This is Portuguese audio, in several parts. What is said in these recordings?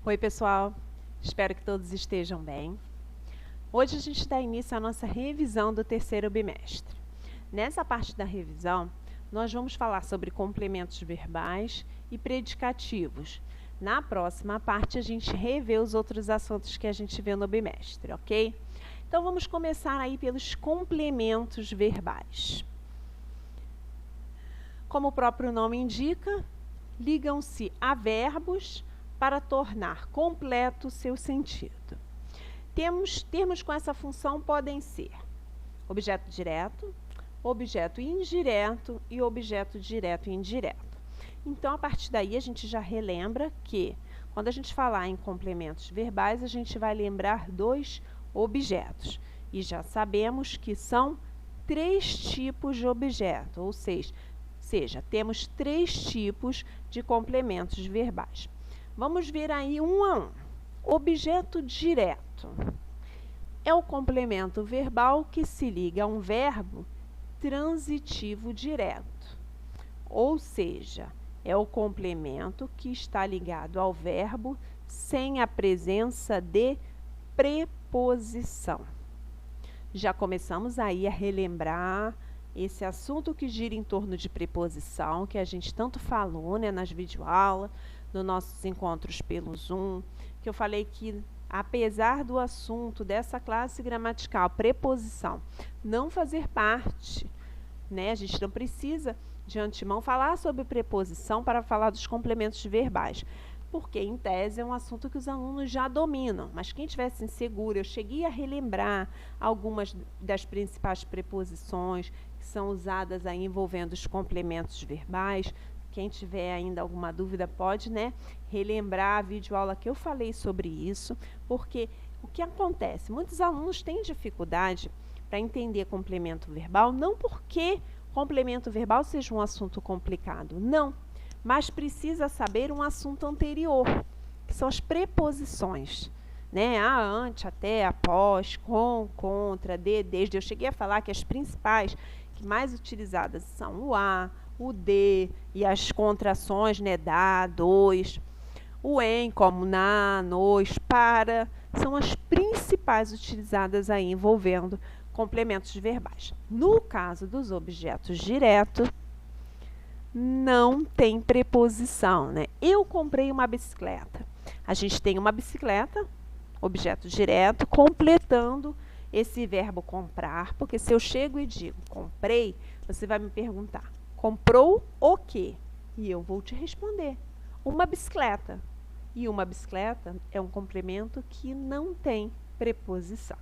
Oi, pessoal. Espero que todos estejam bem. Hoje a gente dá início à nossa revisão do terceiro bimestre. Nessa parte da revisão, nós vamos falar sobre complementos verbais e predicativos. Na próxima parte, a gente revê os outros assuntos que a gente vê no bimestre, ok? Então, vamos começar aí pelos complementos verbais. Como o próprio nome indica, ligam-se a verbos para tornar completo seu sentido. Termos com essa função podem ser objeto direto, objeto indireto e objeto direto e indireto. Então, a partir daí, a gente já relembra que, quando a gente falar em complementos verbais, a gente vai lembrar dois objetos. E já sabemos que são 3 tipos de objeto, ou seja, temos 3 tipos de complementos verbais. Vamos ver aí um a um. Objeto direto é o complemento verbal que se liga a um verbo transitivo direto, ou seja, é o complemento que está ligado ao verbo sem a presença de preposição. Já começamos aí a relembrar esse assunto que gira em torno de preposição, que a gente tanto falou, né, nas videoaulas, nos nossos encontros pelo Zoom, que eu falei que, apesar do assunto dessa classe gramatical, preposição, não fazer parte, né, a gente não precisa, de antemão, falar sobre preposição para falar dos complementos verbais, porque, em tese, é um assunto que os alunos já dominam, mas quem estivesse inseguro, eu cheguei a relembrar algumas das principais preposições que são usadas aí envolvendo os complementos verbais. Quem tiver ainda alguma dúvida pode, né, relembrar a videoaula que eu falei sobre isso, porque o que acontece? Muitos alunos têm dificuldade para entender complemento verbal, não porque complemento verbal seja um assunto complicado, não, mas precisa saber um assunto anterior, que são as preposições, né? A, ante, até, após, com, contra, de, desde. Eu cheguei a falar que as principais, que mais utilizadas são o a, o de e as contrações, né, da, dois, o em, como na, nos, para, são as principais utilizadas aí envolvendo complementos verbais. No caso dos objetos diretos, não tem preposição, né? Eu comprei uma bicicleta. A gente tem uma bicicleta, objeto direto, completando esse verbo comprar, porque se eu chego e digo comprei, você vai me perguntar, comprou o quê? E eu vou te responder, uma bicicleta. E uma bicicleta é um complemento que não tem preposição.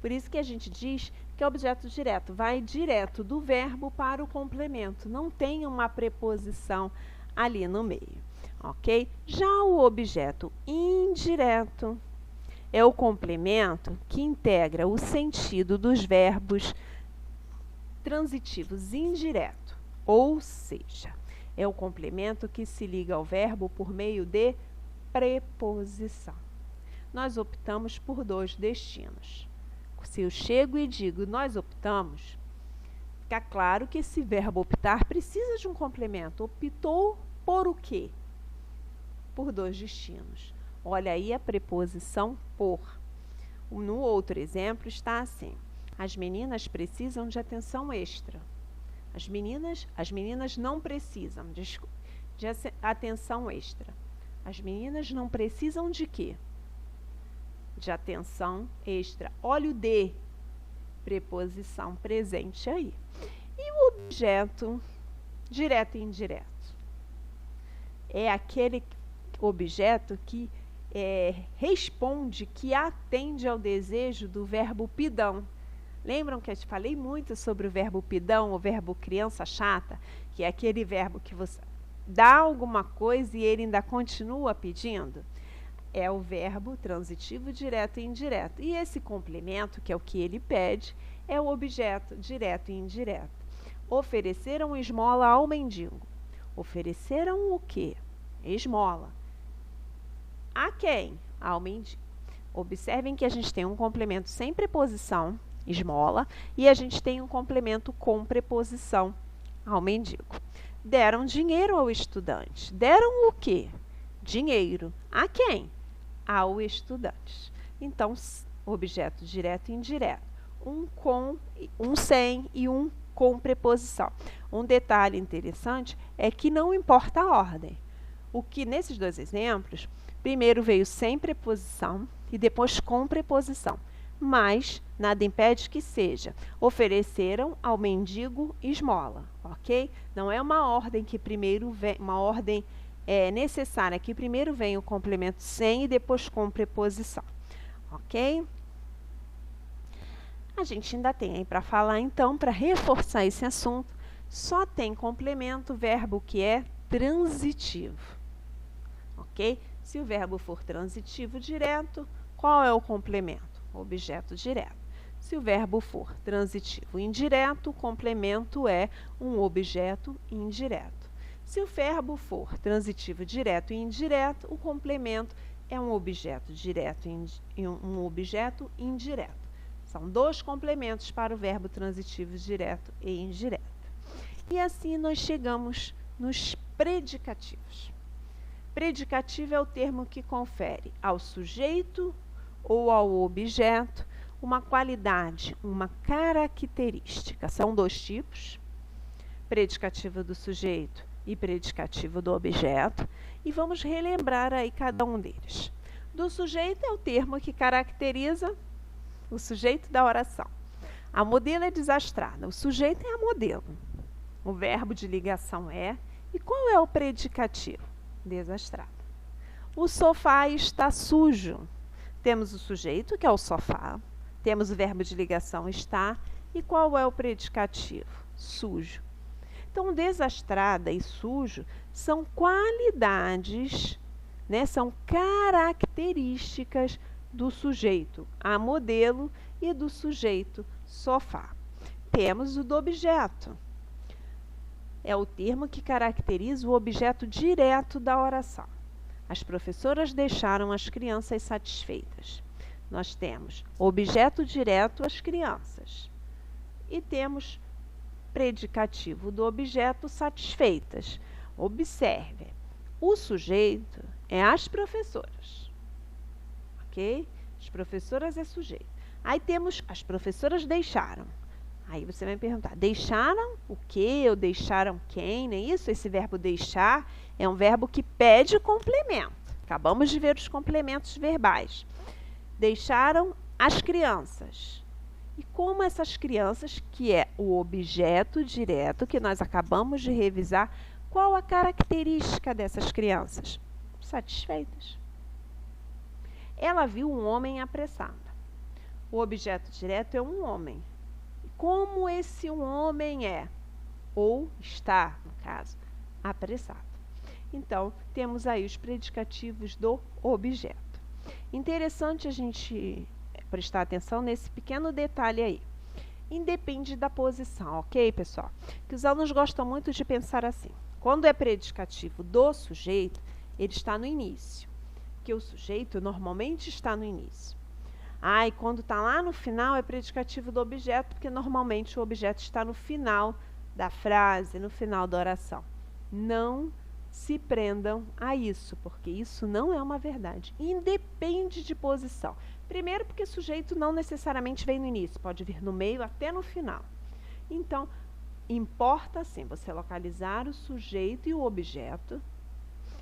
Por isso que a gente diz que é objeto direto, vai direto do verbo para o complemento, não tem uma preposição ali no meio, ok? Já o objeto indireto é o complemento que integra o sentido dos verbos transitivos indireto, ou seja, é o complemento que se liga ao verbo por meio de preposição. Nós optamos por 2 destinos. Se eu chego e digo nós optamos, fica claro que esse verbo optar precisa de um complemento. Optou por o quê? Por 2 destinos. Olha aí a preposição por. No outro exemplo está assim: as meninas precisam de atenção extra. As meninas não precisam de atenção extra. As meninas não precisam de quê? De atenção extra. Olha o de, preposição presente aí. E o objeto direto e indireto? É aquele objeto que responde, que atende ao desejo do verbo pidão. Lembram que eu te falei muito sobre o verbo pidão, o verbo criança chata, que é aquele verbo que você dá alguma coisa e ele ainda continua pedindo? É o verbo transitivo direto e indireto. E esse complemento, que é o que ele pede, é o objeto direto e indireto. Ofereceram esmola ao mendigo. Ofereceram o quê? Esmola. A quem? Ao mendigo. Observem que a gente tem um complemento sem preposição, esmola, e a gente tem um complemento com preposição, ao mendigo. Deram dinheiro ao estudante. Deram o quê? Dinheiro. A quem? ao estudante. Então, objeto direto e indireto. Um sem e um com preposição. Um detalhe interessante é que não importa a ordem. O que nesses dois exemplos, primeiro veio sem preposição e depois com preposição. Mas nada impede que seja. Ofereceram ao mendigo esmola, ok? Não é uma ordem que primeiro vem, uma ordem necessária, que primeiro vem o complemento sem e depois com preposição, ok? A gente ainda tem aí para falar, então, para reforçar esse assunto, só tem complemento verbo que é transitivo, ok? Se o verbo for transitivo direto, qual é o complemento? Objeto direto. Se o verbo for transitivo indireto, o complemento é um objeto indireto. Se o verbo for transitivo direto e indireto, o complemento é um objeto direto e um objeto indireto. São dois complementos para o verbo transitivo direto e indireto. E assim nós chegamos nos predicativos. Predicativo é o termo que confere ao sujeito ou ao objeto uma qualidade, uma característica. São dois tipos, predicativo do sujeito e predicativo do objeto, e vamos relembrar aí cada um deles. Do sujeito é o termo que caracteriza o sujeito da oração. A modelo é desastrada, o sujeito é a modelo. O verbo de ligação é, e qual é o predicativo? Desastrado. O sofá está sujo. Temos o sujeito, que é o sofá, temos o verbo de ligação está, e qual é o predicativo? Sujo. Então, desastrada e sujo são qualidades, né, são características do sujeito, a modelo, e do sujeito, sofá. Temos o do objeto. É o termo que caracteriza o objeto direto da oração. As professoras deixaram as crianças satisfeitas. Nós temos objeto direto, as crianças. E temos predicativo do objeto, satisfeitas. Observe, o sujeito é as professoras. Ok? As professoras é sujeito. Aí temos as professoras deixaram. Aí você vai me perguntar, deixaram o quê? Ou deixaram quem? Não é isso? Esse verbo deixar é um verbo que pede complemento. Acabamos de ver os complementos verbais. Deixaram as crianças. E como essas crianças, que é o objeto direto, que nós acabamos de revisar, qual a característica dessas crianças? Satisfeitas. Ela viu um homem apressado. O objeto direto é um homem. Como esse um homem é, ou está, no caso, apressado. Então, temos aí os predicativos do objeto. Interessante a gente prestar atenção nesse pequeno detalhe aí. Independe da posição, ok, pessoal? Que os alunos gostam muito de pensar assim. Quando é predicativo do sujeito, ele está no início. Porque o sujeito normalmente está no início. E quando está lá no final é predicativo do objeto, porque normalmente o objeto está no final da frase, no final da oração. Não se prendam a isso, porque isso não é uma verdade. Independe de posição. Primeiro, porque sujeito não necessariamente vem no início, pode vir no meio até no final. Então, importa sim você localizar o sujeito e o objeto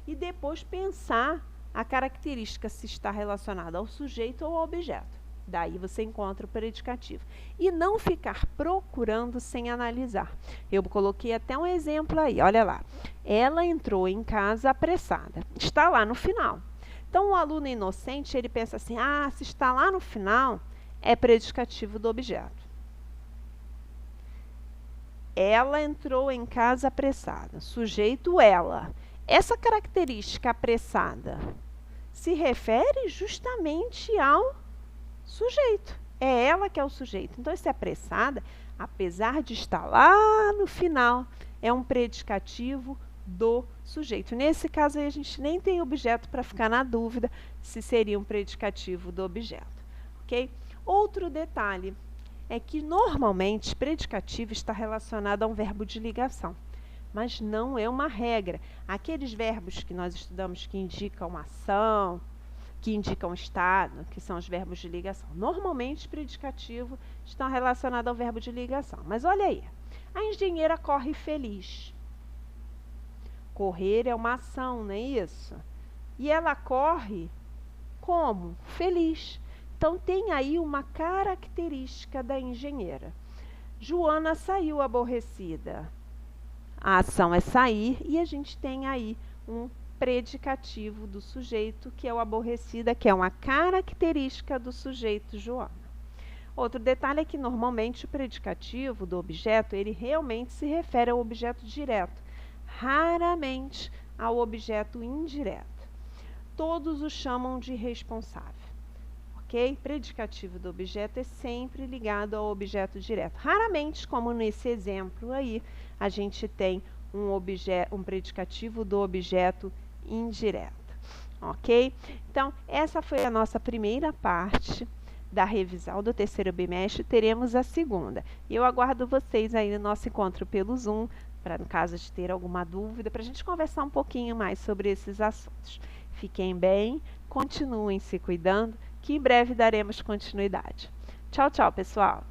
e depois pensar a característica se está relacionada ao sujeito ou ao objeto. Daí você encontra o predicativo. E não ficar procurando sem analisar. Eu coloquei até um exemplo aí, olha lá. Ela entrou em casa apressada. Está lá no final. Então, o aluno inocente, ele pensa assim, se está lá no final, é predicativo do objeto. Ela entrou em casa apressada. Sujeito, ela. Essa característica apressada se refere justamente ao sujeito. É ela que é o sujeito. Então, esse apressada, apesar de estar lá no final, é um predicativo do sujeito. Nesse caso aí, a gente nem tem objeto para ficar na dúvida se seria um predicativo do objeto. Ok? Outro detalhe é que, normalmente, predicativo está relacionado a um verbo de ligação. Mas não é uma regra. Aqueles verbos que nós estudamos que indicam ação, que indicam estado, que são os verbos de ligação. Normalmente, predicativo estão relacionados ao verbo de ligação. Mas olha aí, a engenheira corre feliz. Correr é uma ação, não é isso? E ela corre como? Feliz. Então, tem aí uma característica da engenheira. Joana saiu aborrecida. A ação é sair e a gente tem aí um predicativo do sujeito, que é o aborrecida, que é uma característica do sujeito Joana. Outro detalhe é que, normalmente, o predicativo do objeto, ele realmente se refere ao objeto direto, raramente ao objeto indireto. Todos o chamam de responsável. Ok? Predicativo do objeto é sempre ligado ao objeto direto. Raramente, como nesse exemplo aí, a gente tem um predicativo do objeto indireto. Ok? Então, essa foi a nossa primeira parte da revisão do terceiro bimestre. Teremos a segunda. Eu aguardo vocês aí no nosso encontro pelo Zoom, para, no caso de ter alguma dúvida, para a gente conversar um pouquinho mais sobre esses assuntos. Fiquem bem, continuem se cuidando, que em breve daremos continuidade. Tchau, tchau, pessoal!